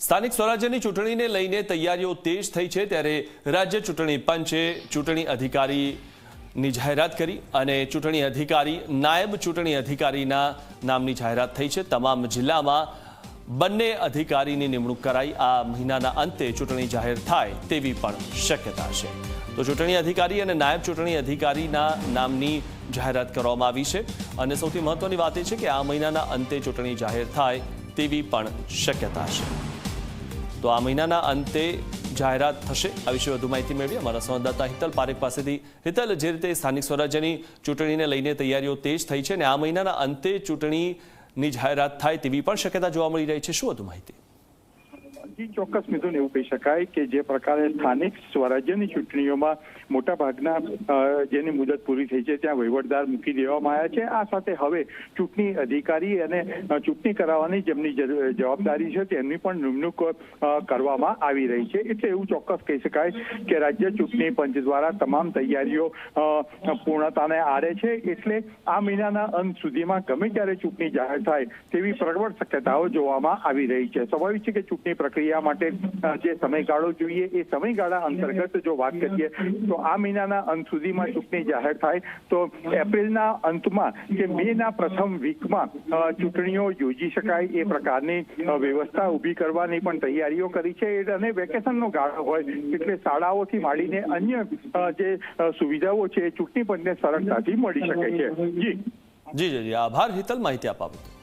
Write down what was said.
સ્થાનિક સ્વરાજ્યની ચૂંટણીને લઈને તૈયારીઓ તેજ થઈ છે ત્યારે રાજ્ય ચૂંટણી પંચે ચૂંટણી અધિકારીની જાહેરાત કરી અને ચૂંટણી અધિકારી નાયબ ચૂંટણી અધિકારીના નામની જાહેરાત થઈ છે। તમામ જિલ્લામાં બંને અધિકારીની નિમણૂક કરાઈ આ મહિનાના અંતે ચૂંટણી જાહેર થાય તેવી પણ શક્યતા છે। તો ચૂંટણી અધિકારી અને નાયબ ચૂંટણી અધિકારીના નામની જાહેરાત કરવામાં આવી છે અને સૌથી મહત્વની વાત એ છે કે આ મહિનાના અંતે ચૂંટણી જાહેર થાય તેવી પણ શક્યતા છે। તો આ મહિનાના અંતે જાહેરાત થશે। આ વિશે વધુ માહિતી મેળવી અમારા સંવાદદાતા હિતલ પારેખ પાસેથી। હિતલ, જે રીતે સ્થાનિક સ્વરાજ્યની ચૂંટણીને લઈને તૈયારીઓ તેજ થઈ છે અને આ મહિનાના અંતે ચૂંટણીની જાહેરાત થાય તેવી પણ શક્યતા જોવા મળી રહી છે, શું વધુ માહિતી? ચોક્કસ મિથુન, એવું કહી શકાય કે જે પ્રકારે સ્થાનિક સ્વરાજ્યની ચૂંટણીઓમાં મોટા ભાગના જેની મુદત પૂરી થઈ છે ત્યાં વહીવટદાર મૂકી દેવામાં આવ્યા છે। આ સાથે હવે ચૂંટણી અધિકારી અને ચૂંટણી કરાવવાની જેમની જવાબદારી છે તેમની પણ નિમણૂક કરવામાં આવી રહી છે। એટલે એવું ચોક્કસ કહી શકાય કે રાજ્ય ચૂંટણી પંચ દ્વારા તમામ તૈયારીઓ પૂર્ણતાને આરે છે। એટલે આ મહિનાના અંત સુધીમાં ગમે ત્યારે ચૂંટણી જાહેર થાય તેવી પ્રબળ શક્યતાઓ જોવામાં આવી રહી છે। સ્વાભાવિક છે કે ચૂંટણી પ્રક્રિયા માટે જે સમયગાળો જોઈએ એ સમયગાળા અંતર્ગત જો વાત કરીએ તો આ મહિનાના અંત સુધીમાં ચૂંટણી જાહેર થાય તો એપ્રિલના અંતમાં કે મેના પ્રથમ વીકમાં ચૂંટણીઓ યોજી શકાય એ પ્રકારની વ્યવસ્થા ઊભી કરવાની પણ તૈયારીઓ કરી છે। અને વેકેશનનો ગાળો હોય એટલે શાળાઓથી માંડીને અન્ય જે સુવિધાઓ છે ચૂંટણી પંચને સરળતાથી મળી શકે છે। જી, આભાર હિતલ, માહિતી આપવા બદલ।